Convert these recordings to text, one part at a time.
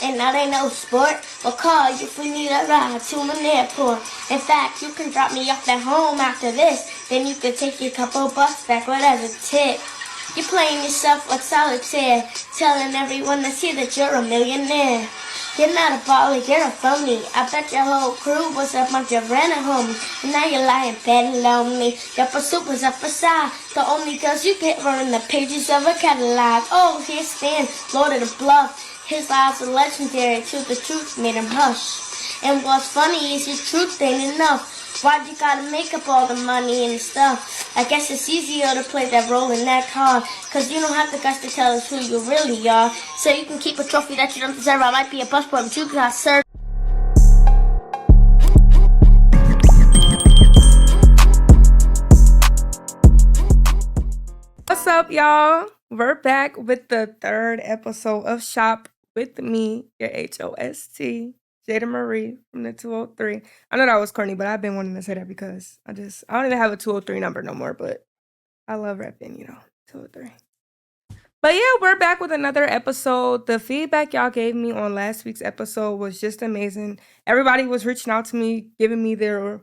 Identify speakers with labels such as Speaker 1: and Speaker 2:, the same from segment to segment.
Speaker 1: and that ain't no sport. I'll call you if we need a ride to an airport. In fact, you can drop me off at home after this. Then you can take your couple bucks back right as a tip. You're playing yourself like solitaire, telling everyone that's here that you're a millionaire. You're not a baller, you're a phony. I bet your whole crew was a bunch of random homies. And now you're lying betting on me. Your pursuit was a facade. The only girls you get were in the pages of a catalog. Oh, here stands Lord of the Bluff. His lies are legendary till the truth made him hush. And what's funny is your truth ain't enough. Why'd you gotta make up all the money and stuff? I guess it's easier to play that role in that card, cause you don't have the guts to tell us who you really are. So you can keep a trophy that you don't deserve. I might be a busboy, but you got served.
Speaker 2: What's up, y'all? We're back with the third episode of Shop with me, your HOST. Jaidyn Marie from the 203. I know that was corny, but I've been wanting to say that because I don't even have a 203 number no more, but I love rapping, 203. But yeah, we're back with another episode. The feedback y'all gave me on last week's episode was just amazing. Everybody was reaching out to me, giving me their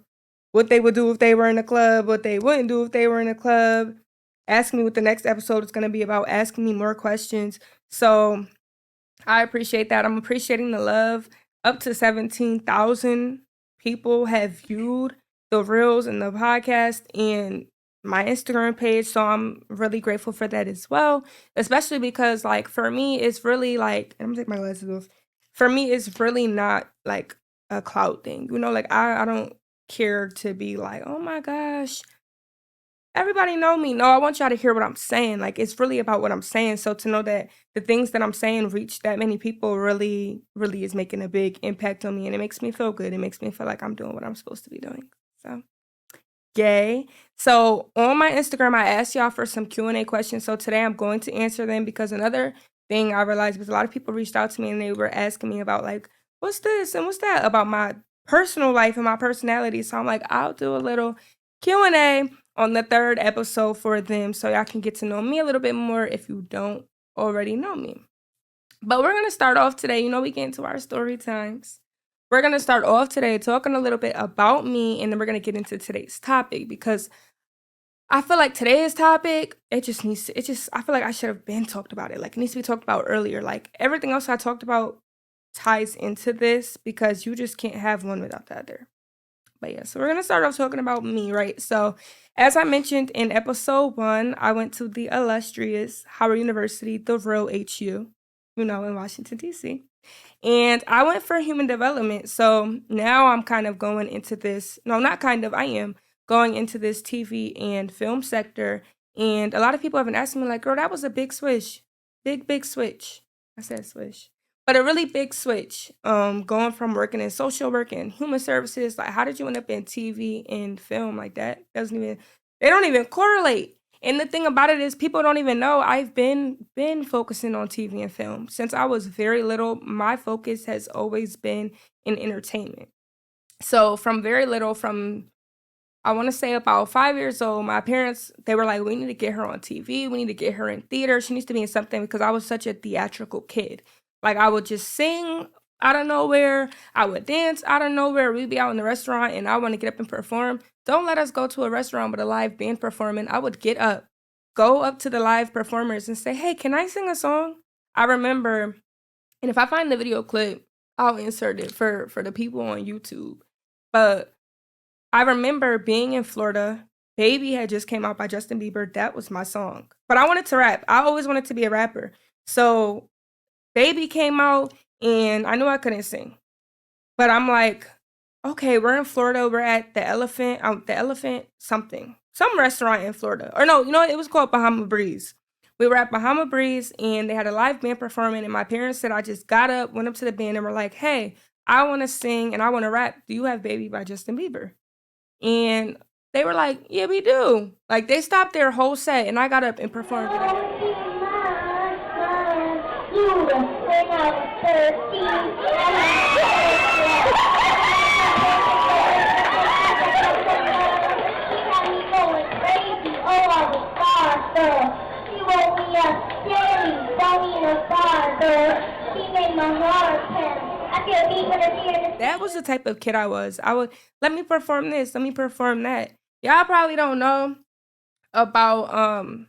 Speaker 2: what they would do if they were in a club, what they wouldn't do if they were in a club, asking me what the next episode is going to be about, asking me more questions. So I appreciate that. I'm appreciating the love. Up to 17,000 people have viewed the reels and the podcast and my Instagram page. So I'm really grateful for that as well. Especially because, for me, it's really I'm going to take my glasses off. For me, it's really not a clout thing. I don't care to be oh my gosh, everybody know me. No, I want y'all to hear what I'm saying. It's really about what I'm saying. So to know that the things that I'm saying reach that many people really, really is making a big impact on me. And it makes me feel good. It makes me feel like I'm doing what I'm supposed to be doing. So, yay. So on my Instagram, I asked y'all for some Q&A questions. So today I'm going to answer them because another thing I realized was a lot of people reached out to me and they were asking me about what's this and what's that about my personal life and my personality. So I'm I'll do a little Q&A on the third episode for them so y'all can get to know me a little bit more if you don't already know me. But we're going to start off today. We get into our story times. We're going to start off today talking a little bit about me, and then we're going to get into today's topic because I feel like today's topic, I feel like I should have been talked about it. It needs to be talked about earlier. Everything else I talked about ties into this because you just can't have one without the other. But yeah, so we're going to start off talking about me, right? So as I mentioned in episode 1, I went to the illustrious Howard University, the real HU, in Washington, D.C. And I went for human development. So now I'm kind of going into this, no, not kind of, I am going into this TV and film sector. And a lot of people have been asking me girl, that was a big switch. Big switch. I said switch. But a really big switch, going from working in social work and human services. How did you end up in TV and film like that? They don't even correlate. And the thing about it is people don't even know I've been focusing on TV and film. Since I was very little, my focus has always been in entertainment. So from very little, I want to say about 5 years old, my parents, they were we need to get her on TV. We need to get her in theater. She needs to be in something because I was such a theatrical kid. I would just sing out of nowhere. I would dance out of nowhere. We'd be out in the restaurant and I want to get up and perform. Don't let us go to a restaurant with a live band performing. I would get up, go up to the live performers and say, hey, can I sing a song? I remember, and if I find the video clip, I'll insert it for the people on YouTube. But I remember being in Florida. Baby had just came out by Justin Bieber. That was my song. But I wanted to rap. I always wanted to be a rapper. So Baby came out and I knew I couldn't sing. But I'm okay, we're in Florida. We're at the Elephant something. Some restaurant in Florida. Or no, it was called Bahama Breeze. We were at Bahama Breeze and they had a live band performing and my parents said I just got up, went up to the band and were like, hey, I want to sing and I want to rap. Do you have Baby by Justin Bieber? And they were like, yeah, we do. They stopped their whole set and I got up and performed it.
Speaker 1: She woke me up, Daddy, saw me in a fire, girl. She made my heart
Speaker 2: That was the type of kid I was. I would, let me perform this, let me perform that. Y'all probably don't know about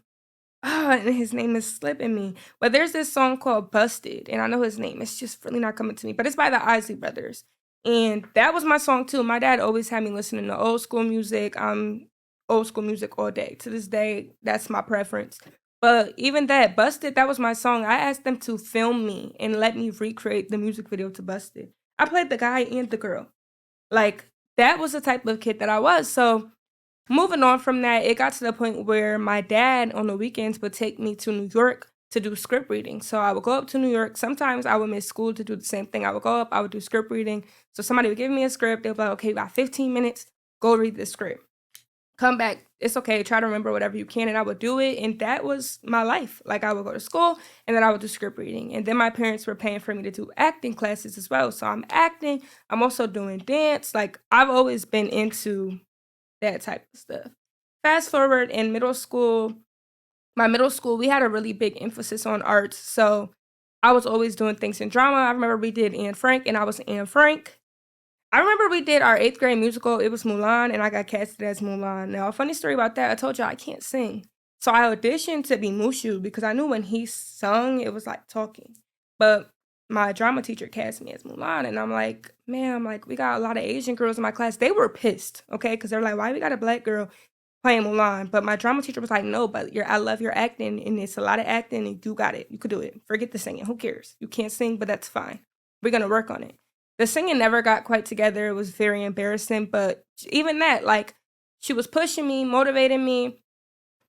Speaker 2: and his name is slipping me. But there's this song called Busted, and I know his name. It's just really not coming to me. But it's by the Isley Brothers. And that was my song too. My dad always had me listening to old school music. Old school music all day. To this day, that's my preference. But even that, Busted, that was my song. I asked them to film me and let me recreate the music video to Busted. I played the guy and the girl. Like, that was the type of kid that I was. So moving on from that, it got to the point where my dad on the weekends would take me to New York to do script reading. So I would go up to New York. Sometimes I would miss school to do the same thing. I would go up, I would do script reading. So somebody would give me a script. They'd be like, okay, you got 15 minutes. Go read this script. Come back. It's okay. Try to remember whatever you can. And I would do it. And that was my life. Like, I would go to school and then I would do script reading. And then my parents were paying for me to do acting classes as well. So I'm acting. I'm also doing dance. Like, I've always been into that type of stuff. Fast forward in middle school, we had a really big emphasis on arts. So I was always doing things in drama. I remember we did Anne Frank, and I was Anne Frank. I remember we did our 8th grade musical. It was Mulan, and I got casted as Mulan. Now, a funny story about that, I told you I can't sing. So I auditioned to be Mushu because I knew when he sung, it was like talking. But my drama teacher cast me as Mulan, and I'm like, man, we got a lot of Asian girls in my class. They were pissed, okay? Because they're like, why we got a black girl playing Mulan? But my drama teacher was like, no, but I love your acting, and it's a lot of acting, and you got it. You could do it. Forget the singing. Who cares? You can't sing, but that's fine. We're going to work on it. The singing never got quite together. It was very embarrassing, but even that, like, she was pushing me, motivating me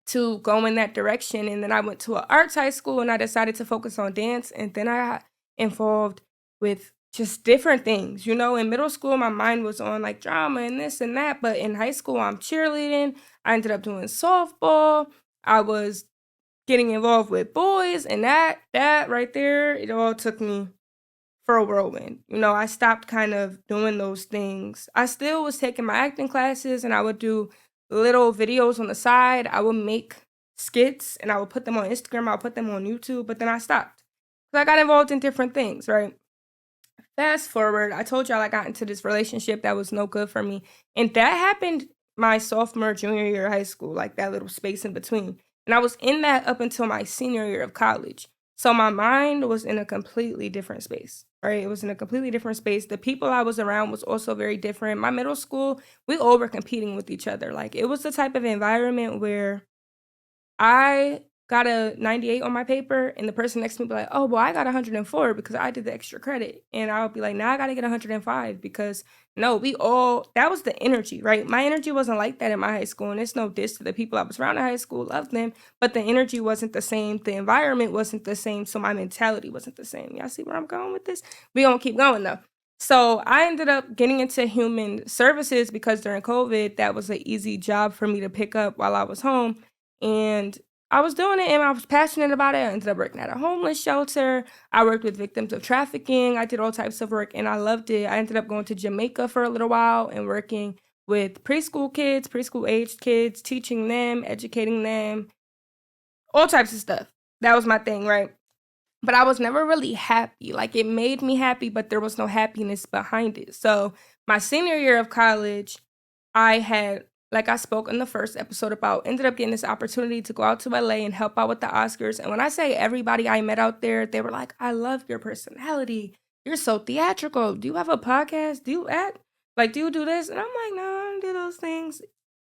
Speaker 2: to go in that direction. And then I went to an arts high school and I decided to focus on dance. And then I got involved with just different things. You know, in middle school, my mind was on like drama and this and that. But in high school, I'm cheerleading. I ended up doing softball. I was getting involved with boys, and that right there, it all took me for a whirlwind. You know, I stopped kind of doing those things. I still was taking my acting classes, and I would do little videos on the side. I would make skits and I would put them on Instagram. I would put them on YouTube, but then I stopped because I got involved in different things, right? Fast forward, I told y'all I got into this relationship that was no good for me. And that happened my sophomore, junior year of high school, like that little space in between. And I was in that up until my senior year of college. So my mind was in a completely different space, right? It was in a completely different space. The people I was around was also very different. My middle school, we all were competing with each other. Like, it was the type of environment where I got a 98 on my paper, and the person next to me be like, oh, well, I got 104 because I did the extra credit. And I would be like, now I got to get 105 because, no, that was the energy, right? My energy wasn't like that in my high school, and it's no diss to the people I was around in high school, loved them, but the energy wasn't the same. The environment wasn't the same, so my mentality wasn't the same. Y'all see where I'm going with this? We gonna keep going, though. So I ended up getting into human services because during COVID, that was an easy job for me to pick up while I was home. And I was doing it and I was passionate about it. I ended up working at a homeless shelter. I worked with victims of trafficking. I did all types of work and I loved it. I ended up going to Jamaica for a little while and working with preschool kids, preschool aged kids, teaching them, educating them, all types of stuff. That was my thing, right? But I was never really happy. Like, it made me happy, but there was no happiness behind it. So my senior year of college, I had, like I spoke in the first episode about, ended up getting this opportunity to go out to LA and help out with the Oscars. And when I say everybody I met out there, they were like, I love your personality. You're so theatrical. Do you have a podcast? Do you act? Like, do you do this? And I'm like, no, I don't do those things.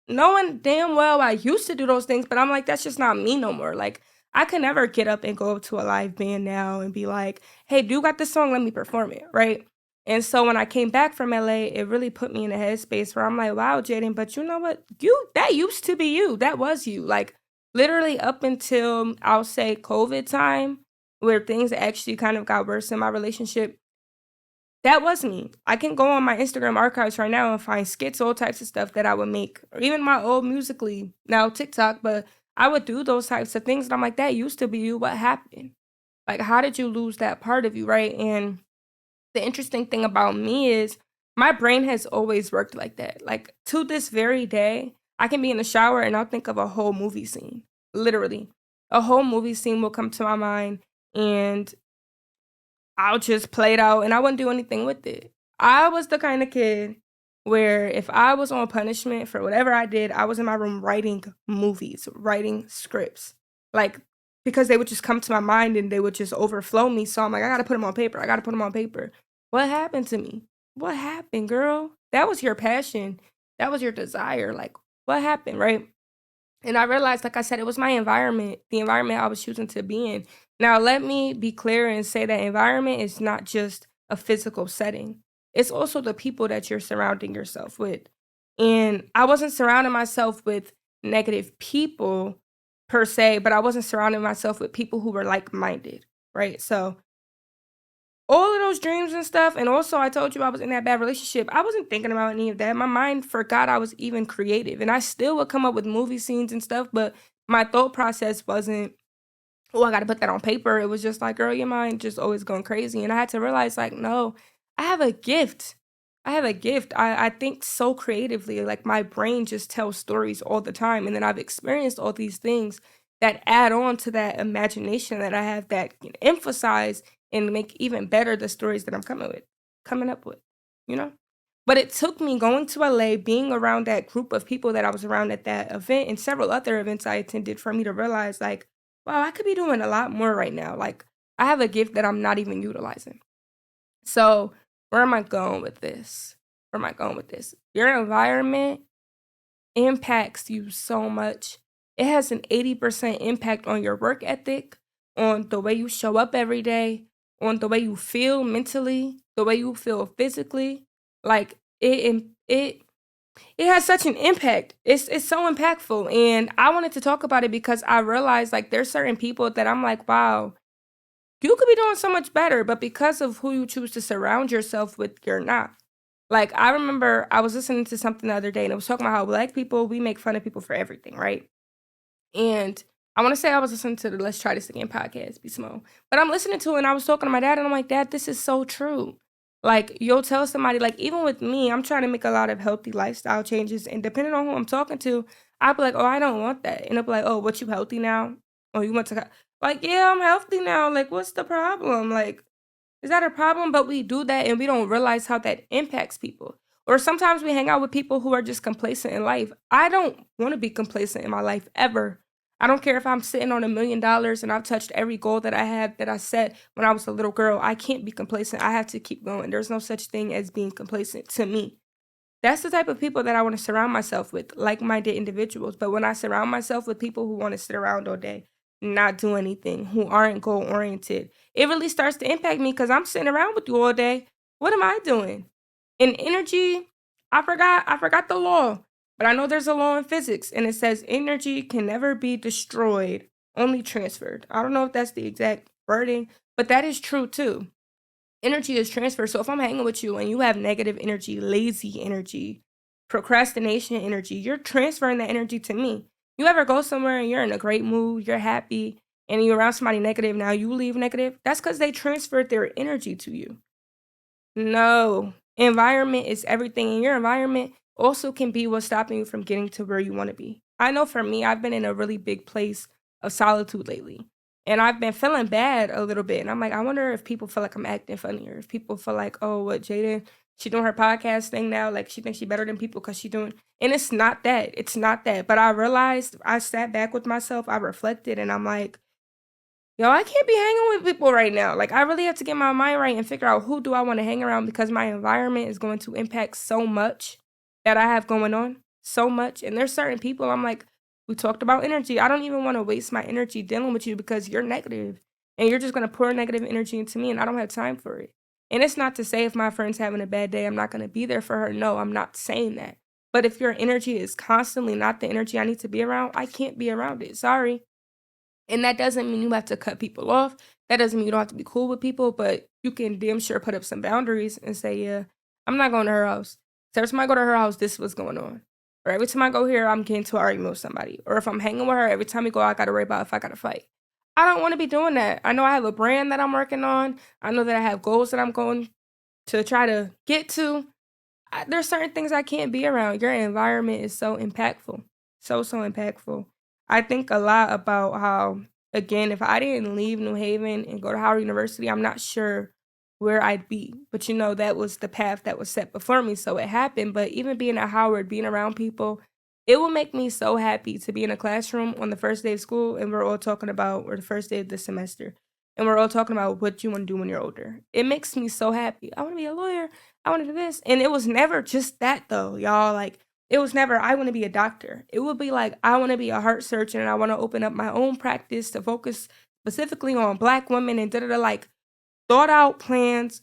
Speaker 2: Knowing damn well I used to do those things, but I'm like, that's just not me no more. Like, I could never get up and go up to a live band now and be like, hey, do you got this song? Let me perform it, right? And so when I came back from LA, it really put me in a headspace where I'm like, wow, Jaidyn, but you know what? That used to be you. That was you. Like, literally up until, I'll say, COVID time, where things actually kind of got worse in my relationship, that was me. I can go on my Instagram archives right now and find skits, all types of stuff that I would make, or even my old Musically, now TikTok, but I would do those types of things. And I'm like, that used to be you. What happened? Like, how did you lose that part of you, right? And the interesting thing about me is my brain has always worked like that. Like, to this very day, I can be in the shower and I'll think of a whole movie scene. Literally. A whole movie scene will come to my mind, and I'll just play it out and I wouldn't do anything with it. I was the kind of kid where if I was on punishment for whatever I did, I was in my room writing movies, writing scripts. Like, because they would just come to my mind and they would just overflow me. So I'm like, I gotta put them on paper. I gotta put them on paper. What happened to me? What happened, girl? That was your passion. That was your desire. Like, what happened, right? And I realized, like I said, it was my environment, the environment I was choosing to be in. Now, let me be clear and say that environment is not just a physical setting, it's also the people that you're surrounding yourself with. And I wasn't surrounding myself with negative people per se, but I wasn't surrounding myself with people who were like minded, right? So, all of those dreams and stuff, and also I told you I was in that bad relationship. I wasn't thinking about any of that. My mind forgot I was even creative, and I still would come up with movie scenes and stuff, but my thought process wasn't, oh, I got to put that on paper. It was just like, girl, your mind just always going crazy. And I had to realize, like, no, I have a gift. I have a gift. I think so creatively. Like, my brain just tells stories all the time. And then I've experienced all these things that add on to that imagination that I have that can emphasize and make even better the stories that I'm coming up with, you know? But it took me going to LA, being around that group of people that I was around at that event and several other events I attended for me to realize, like, wow, I could be doing a lot more right now. Like, I have a gift that I'm not even utilizing. So, where am I going with this? Where am I going with this? Your environment impacts you so much. It has an 80% impact on your work ethic, on the way you show up every day, on the way you feel mentally, the way you feel physically. Like, it has such an impact. It's so impactful, and I wanted to talk about it because I realized, like, there's certain people that I'm like, wow, you could be doing so much better, but because of who you choose to surround yourself with, you're not. Like, I remember I was listening to something the other day, and it was talking about how Black people, we make fun of people for everything, right? And I want to say I was listening to the Let's Try This Again podcast, Be Small. But I'm listening to it and I was talking to my dad and I'm like, Dad, this is so true. Like, you'll tell somebody, like, even with me, I'm trying to make a lot of healthy lifestyle changes. And depending on who I'm talking to, I'll be like, oh, I don't want that. And they'll be like, oh, what, you healthy now? Oh, you want to, like, yeah, I'm healthy now. Like, what's the problem? Like, is that a problem? But we do that and we don't realize how that impacts people. Or sometimes we hang out with people who are just complacent in life. I don't want to be complacent in my life ever. I don't care if I'm sitting on $1,000,000 and I've touched every goal that I had that I set when I was a little girl. I can't be complacent. I have to keep going. There's no such thing as being complacent to me. That's the type of people that I want to surround myself with, like-minded individuals. But when I surround myself with people who want to sit around all day, not do anything, who aren't goal-oriented, it really starts to impact me because I'm sitting around with you all day. What am I doing? In energy, I forgot the law, but I know there's a law in physics, and it says energy can never be destroyed, only transferred. I don't know if that's the exact wording, but that is true too. Energy is transfer. So if I'm hanging with you and you have negative energy, lazy energy, procrastination energy, you're transferring that energy to me. You ever go somewhere and you're in a great mood, you're happy, and you're around somebody negative, now you leave negative? That's because they transferred their energy to you. No. Environment is everything, and your environment also can be what's stopping you from getting to where you want to be. I know for me, I've been in a really big place of solitude lately. And I've been feeling bad a little bit. And I'm like, I wonder if people feel like I'm acting funny, or if people feel like, oh, what, Jaidyn, she doing her podcast thing now, like she thinks she better than people because she doing, and it's not that. It's not that. But I realized, I sat back with myself, I reflected, and I'm like, yo, I can't be hanging with people right now. Like, I really have to get my mind right and figure out who do I want to hang around, because my environment is going to impact so much that I have going on. So much. And there's certain people I'm like, we talked about energy. I don't even want to waste my energy dealing with you because you're negative and you're just going to pour negative energy into me and I don't have time for it. And it's not to say if my friend's having a bad day, I'm not going to be there for her. No, I'm not saying that. But if your energy is constantly not the energy I need to be around, I can't be around it. Sorry. And that doesn't mean you have to cut people off. That doesn't mean you don't have to be cool with people, but you can damn sure put up some boundaries and say, yeah, I'm not going to her house. So every time I go to her house, this is what's going on. Or every time I go here, I'm getting to an argument with somebody. Or if I'm hanging with her, every time we go, I got to worry about if I got to fight. I don't want to be doing that. I know I have a brand that I'm working on. I know that I have goals that I'm going to try to get to. There's certain things I can't be around. Your environment is so impactful. So impactful. I think a lot about how, again, if I didn't leave New Haven and go to Howard University, I'm not sure where I'd be. But that was the path that was set before me, so it happened. But even being at Howard, being around people, it will make me so happy to be in a classroom on the first day of school and we're all talking about, or the first day of the semester, and we're all talking about what you want to do when you're older. It makes me so happy. I want to be a lawyer. I want to do this. And it was never just that though, y'all. Like, it was never, I want to be a doctor. It would be like, I want to be a heart surgeon and I want to open up my own practice to focus specifically on Black women and like thought out plans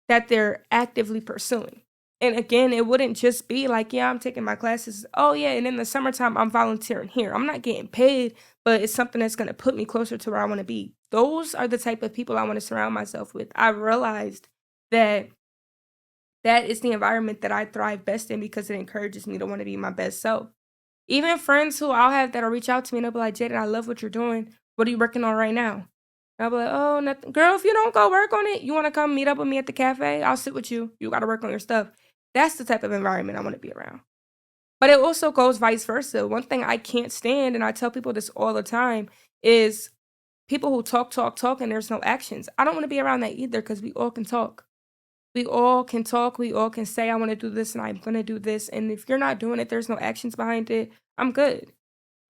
Speaker 2: that they're actively pursuing. And again, it wouldn't just be like, yeah, I'm taking my classes. Oh, yeah. And in the summertime, I'm volunteering here. I'm not getting paid, but it's something that's going to put me closer to where I want to be. Those are the type of people I want to surround myself with. I realized that is the environment that I thrive best in because it encourages me to want to be my best self. Even friends who I'll have that'll reach out to me and they'll be like, Jaidyn, I love what you're doing. What are you working on right now? I'll be like, oh, nothing. Girl, if you don't go work on it, you want to come meet up with me at the cafe? I'll sit with you. You got to work on your stuff. That's the type of environment I want to be around. But it also goes vice versa. One thing I can't stand, and I tell people this all the time, is people who talk, and there's no actions. I don't want to be around that either because we all can talk. We all can talk. We all can say, I want to do this and I'm going to do this. And if you're not doing it, there's no actions behind it. I'm good.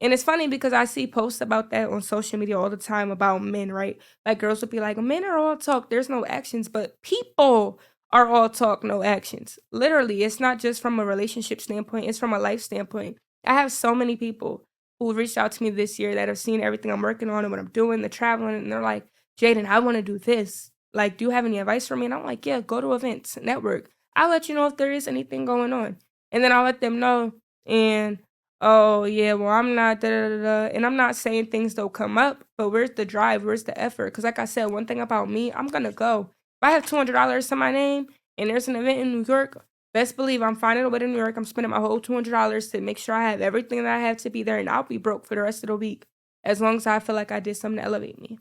Speaker 2: And it's funny because I see posts about that on social media all the time about men, right? Like girls would be like, men are all talk, there's no actions, but people are all talk, no actions. Literally, it's not just from a relationship standpoint, it's from a life standpoint. I have so many people who reached out to me this year that have seen everything I'm working on and what I'm doing, the traveling, and they're like, Jaidyn, I want to do this. Like, do you have any advice for me? And I'm like, yeah, go to events, network. I'll let you know if there is anything going on. And then I'll let them know. And oh, yeah, well, I'm not, da, da, da, da. And I'm not saying things don't come up, but where's the drive? Where's the effort? Because like I said, one thing about me, I'm going to go. If I have $200 to my name and there's an event in New York, best believe I'm finding a way to New York. I'm spending my whole $200 to make sure I have everything that I have to be there, and I'll be broke for the rest of the week as long as I feel like I did something to elevate me.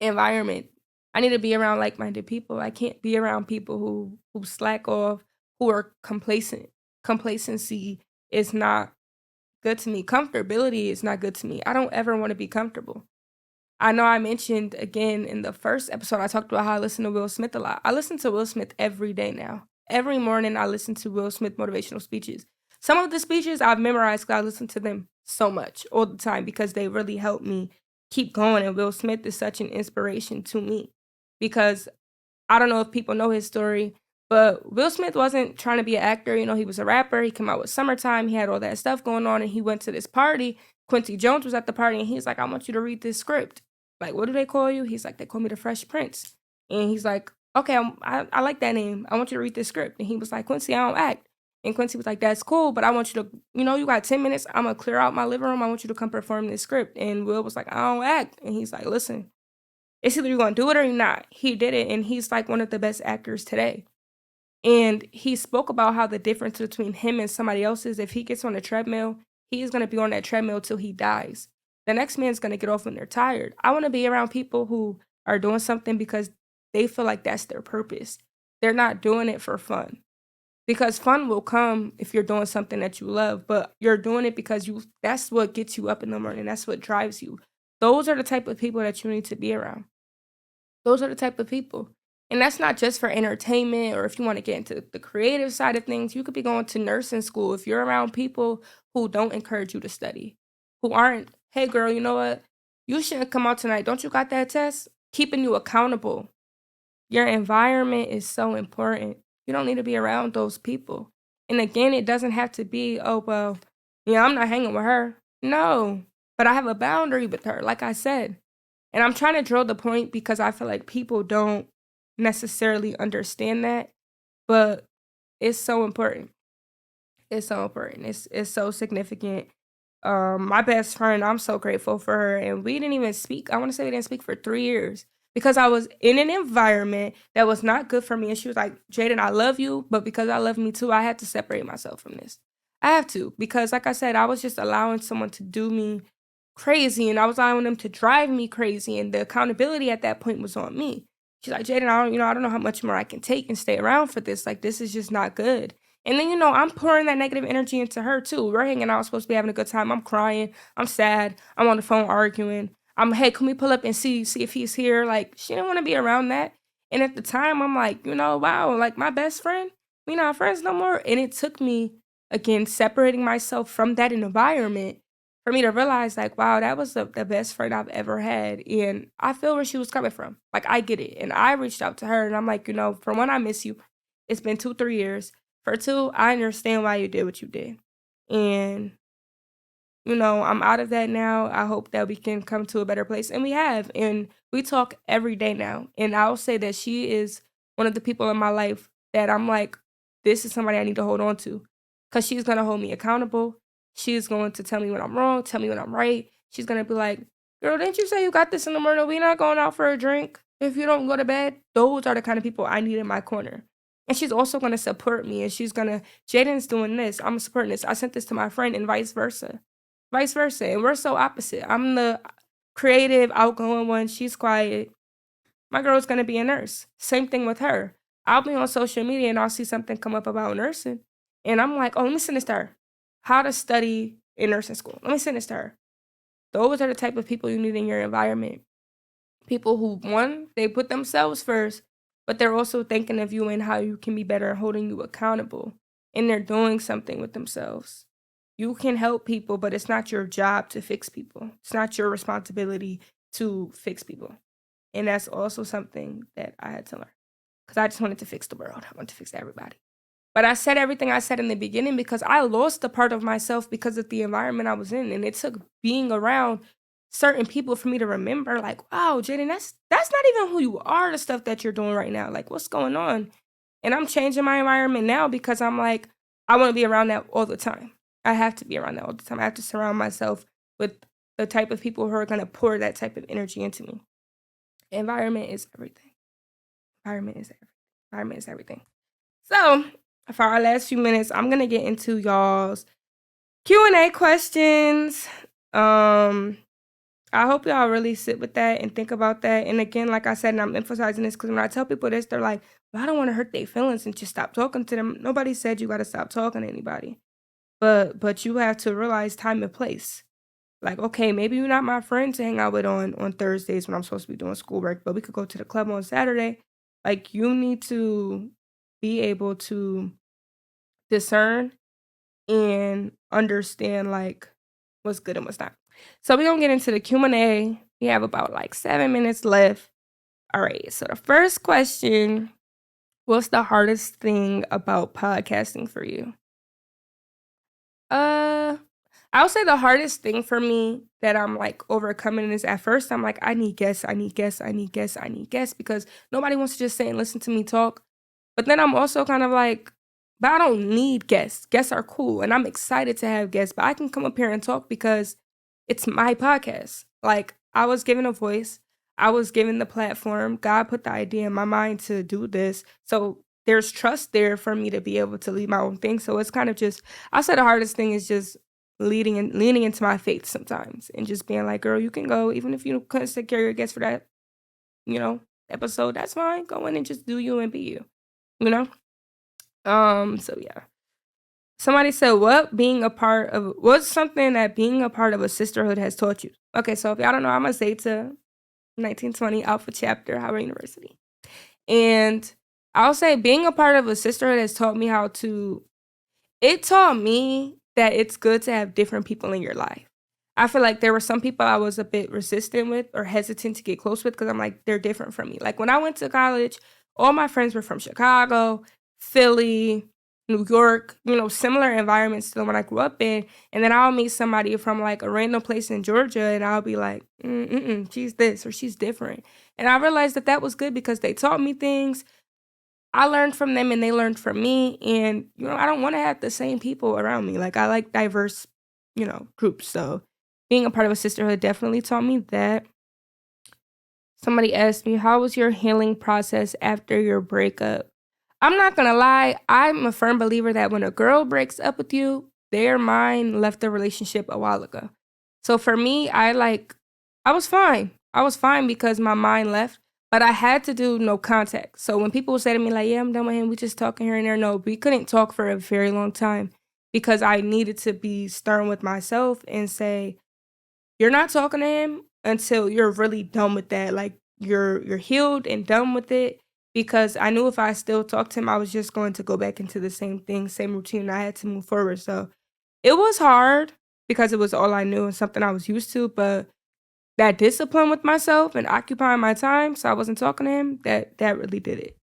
Speaker 2: Environment. I need to be around like-minded people. I can't be around people who slack off, who are complacent. Complacency is not good to me. Comfortability is not good to me. I don't ever want to be comfortable. I know I mentioned again in the first episode, I talked about how I listen to Will Smith a lot. I listen to Will Smith every day now. Every morning I listen to Will Smith motivational speeches. Some of the speeches I've memorized because I listen to them so much all the time because they really help me keep going. And Will Smith is such an inspiration to me because I don't know if people know his story, but Will Smith wasn't trying to be an actor. He was a rapper. He came out with Summertime. He had all that stuff going on, and he went to this party. Quincy Jones was at the party, and he's like, I want you to read this script. Like, what do they call you? He's like, they call me the Fresh Prince. And he's like, okay, I like that name. I want you to read this script. And he was like, Quincy, I don't act. And Quincy was like, that's cool, but I want you to, you got 10 minutes. I'm going to clear out my living room. I want you to come perform this script. And Will was like, I don't act. And he's like, listen, it's either you're going to do it or you're not. He did it, and he's like one of the best actors today. And he spoke about how the difference between him and somebody else is if he gets on a treadmill, he's going to be on that treadmill till he dies. The next man's going to get off when they're tired. I want to be around people who are doing something because they feel like that's their purpose. They're not doing it for fun. Because fun will come if you're doing something that you love, but you're doing it because that's what gets you up in the morning. That's what drives you. Those are the type of people that you need to be around. Those are the type of people. And that's not just for entertainment or if you want to get into the creative side of things. You could be going to nursing school if you're around people who don't encourage you to study, who aren't, hey, girl, you know what? You shouldn't come out tonight. Don't you got that test? Keeping you accountable. Your environment is so important. You don't need to be around those people. And again, it doesn't have to be, oh, well, I'm not hanging with her. No, but I have a boundary with her, like I said. And I'm trying to drill the point because I feel like people don't necessarily understand that, but it's so important. It's so important. It's so significant. My best friend, I'm so grateful for her, and we didn't even speak. I want to say we didn't speak for 3 years because I was in an environment that was not good for me. And she was like, Jaidyn, I love you, but because I love me too, I had to separate myself from this. I have to, because like I said, I was just allowing someone to do me crazy, and I was allowing them to drive me crazy, and the accountability at that point was on me. She's like, Jaidyn, I don't know how much more I can take and stay around for this. Like, this is just not good. And then, I'm pouring that negative energy into her too. We're hanging out, supposed to be having a good time. I'm crying. I'm sad. I'm on the phone arguing. Hey, can we pull up and see if he's here? Like, she didn't want to be around that. And at the time, I'm like, wow, like my best friend, we not friends no more. And it took me, again, separating myself from that environment for me to realize, like, wow, that was the best friend I've ever had. And I feel where she was coming from. Like, I get it. And I reached out to her and I'm like, for one, I miss you. It's been 2-3 years. For two, I understand why you did what you did. And I'm out of that now. I hope that we can come to a better place. And we have. And we talk every day now. And I'll say that she is one of the people in my life that I'm like, this is somebody I need to hold on to. Because she's going to hold me accountable. She's going to tell me when I'm wrong, tell me when I'm right. She's going to be like, girl, didn't you say you got this in the morning? We not going out for a drink if you don't go to bed? Those are the kind of people I need in my corner. And she's also going to support me. And she's going to, Jaidyn's doing this. I'm supporting this. I sent this to my friend and vice versa. Vice versa. And we're so opposite. I'm the creative, outgoing one. She's quiet. My girl's going to be a nurse. Same thing with her. I'll be on social media and I'll see something come up about nursing. And I'm like, oh, let me send this to her. How to study in nursing school. Let me send this to her. Those are the type of people you need in your environment. People who, one, they put themselves first, but they're also thinking of you and how you can be better and holding you accountable. And they're doing something with themselves. You can help people, but it's not your job to fix people. It's not your responsibility to fix people. And that's also something that I had to learn. Because I just wanted to fix the world. I wanted to fix everybody. But I said everything I said in the beginning because I lost a part of myself because of the environment I was in. And it took being around certain people for me to remember, like, wow, Jaidyn, that's not even who you are, the stuff that you're doing right now. Like, what's going on? And I'm changing my environment now because I'm like, I want to be around that all the time. I have to be around that all the time. I have to surround myself with the type of people who are going to pour that type of energy into me. Environment is everything. Environment is everything. Environment is everything. So, for our last few minutes, I'm going to get into y'all's Q&A questions. I hope y'all really sit with that and think about that. And again, like I said, and I'm emphasizing this because when I tell people this, they're like, well, I don't want to hurt their feelings and just stop talking to them. Nobody said you got to stop talking to anybody. But you have to realize time and place. Like, okay, maybe you're not my friend to hang out with on Thursdays when I'm supposed to be doing schoolwork, but we could go to the club on Saturday. Like, you need to be able to discern and understand, like, what's good and what's not. So we're going to get into the Q&A. We have about, 7 minutes left. All right, so the first question, what's the hardest thing about podcasting for you? I would say the hardest thing for me that I'm overcoming is at first I'm like, I need guests because nobody wants to just sit and listen to me talk. But then I'm also kind of like, but I don't need guests. Guests are cool and I'm excited to have guests, but I can come up here and talk because it's my podcast. Like, I was given a voice. I was given the platform. God put the idea in my mind to do this. So there's trust there for me to be able to lead my own thing. So it's kind of just, I say the hardest thing is just leaning into my faith sometimes and just being like, girl, you can go. Even if you couldn't secure your guest for that, episode, that's fine. Go in and just do you and be you, So yeah. Somebody said, what's something that being a part of a sisterhood has taught you? Okay, so if y'all don't know, I'm a Zeta 1920 Alpha Chapter, Howard University. And I'll say being a part of a sisterhood has taught me it taught me that it's good to have different people in your life. I feel like there were some people I was a bit resistant with or hesitant to get close with because I'm like, they're different from me. Like when I went to college, all my friends were from Chicago, Philly, New York, similar environments to the one I grew up in. And then I'll meet somebody from a random place in Georgia and I'll be like, she's this or she's different. And I realized that was good because they taught me things. I learned from them and they learned from me. And, I don't want to have the same people around me. Like, I like diverse, groups. So being a part of a sisterhood definitely taught me that. Somebody asked me, how was your healing process after your breakup? I'm not going to lie. I'm a firm believer that when a girl breaks up with you, their mind left the relationship a while ago. So for me, I was fine. I was fine because my mind left. But I had to do no contact. So when people say to me, like, yeah, I'm done with him, we just talking here and there. No, we couldn't talk for a very long time because I needed to be stern with myself and say, you're not talking to him until you're really done with that. Like, you're healed and done with it. because I knew if I still talked to him, I was just going to go back into the same thing, same routine, and I had to move forward. So it was hard because it was all I knew and something I was used to, but that discipline with myself and occupying my time so I wasn't talking to him, that really did it.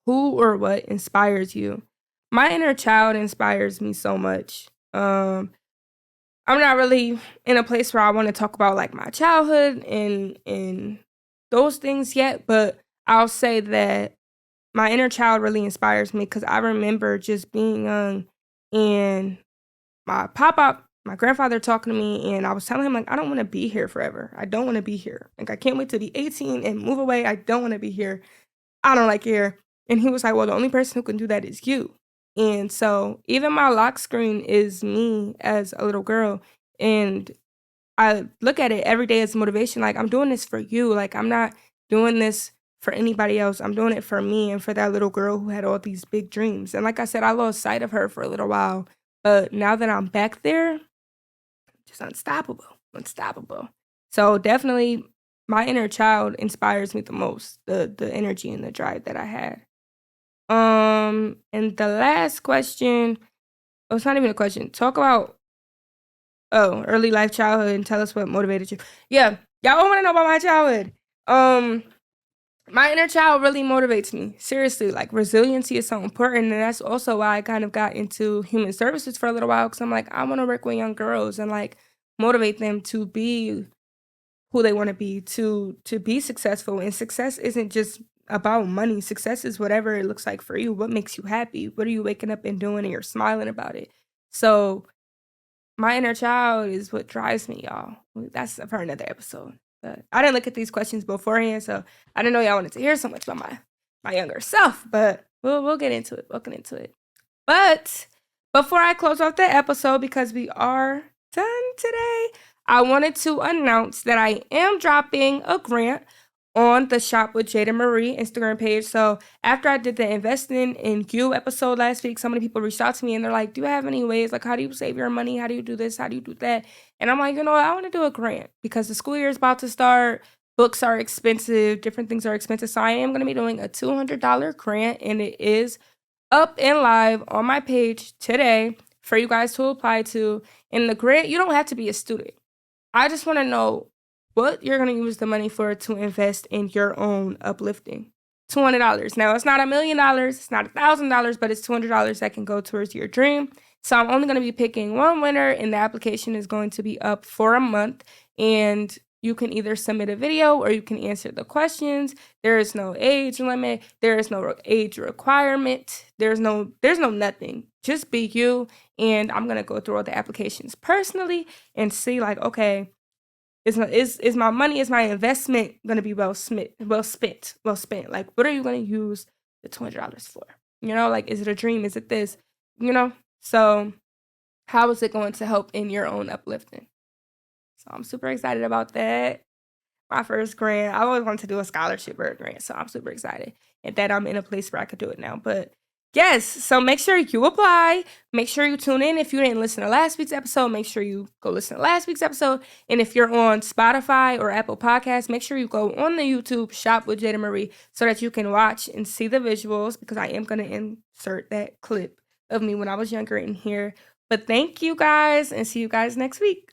Speaker 2: Who or what inspires you? My inner child inspires me so much. I'm not really in a place where I want to talk about like my childhood and those things yet, but I'll say that my inner child really inspires me because I remember just being young and my grandfather talking to me, and I was telling him, like, I don't want to be here forever. I don't want to be here. Like, I can't wait to be 18 and move away. I don't want to be here. I don't like it here. And he was like, well, the only person who can do that is you. And so even my lock screen is me as a little girl. And I look at it every day as motivation. Like, I'm doing this for you. Like, I'm not doing this for anybody else. I'm doing it for me and for that little girl who had all these big dreams. And like I said, I lost sight of her for a little while. But now that I'm back there, just unstoppable. So definitely my inner child inspires me the most, the energy and the drive that I had. And the last question, oh, it's not even a question. Talk about early life childhood and tell us what motivated you. Yeah, y'all want to know about my childhood. My inner child really motivates me. Seriously, like resiliency is so important, and that's also why I kind of got into human services for a little while because I'm like, I want to work with young girls and like motivate them to be who they want to be, to be successful. And success isn't just about money. Success is whatever it looks like for you. What makes you happy? What are you waking up and doing and you're smiling about it? So my inner child is what drives me, y'all. That's for another episode. But I didn't look at these questions beforehand, so I didn't know y'all wanted to hear so much about my younger self. But we'll get into it. We'll get into it. But before I close off the episode, because we are done today, I wanted to announce that I am dropping a grant on the Shop with Jaidyn Marie Instagram page. So after I did the Investing in You episode last week, so many people reached out to me and they're like, do you have any ways? Like, how do you save your money? How do you do this? How do you do that? And I'm like, you know what? I want to do a grant because the school year is about to start. Books are expensive. Different things are expensive. So I am going to be doing a $200 grant, and it is up and live on my page today for you guys to apply to. In the grant, you don't have to be a student. I just want to know what you're going to use the money for to invest in your own uplifting. $200. Now, it's not $1 million, it's not $1,000, but it's $200 that can go towards your dream. So I'm only going to be picking one winner, and the application is going to be up for a month. And you can either submit a video or you can answer the questions. There is no age limit. There is no age requirement. There's no nothing. Just be you. And I'm going to go through all the applications personally and see like, okay, is my money, is my investment going to be well spent? Like, what are you going to use the $200 for? You know, like, is it a dream? Is it this? You know? So how is it going to help in your own uplifting? So I'm super excited about that. My first grant. I always wanted to do a scholarship or a grant, so I'm super excited. And that I'm in a place where I could do it now. But yes, so make sure you apply. Make sure you tune in. If you didn't listen to last week's episode, make sure you go listen to last week's episode. And if you're on Spotify or Apple Podcasts, make sure you go on the YouTube Shop with Jaidyn Marie so that you can watch and see the visuals, because I am going to insert that clip of me when I was younger in here. But thank you guys, and see you guys next week.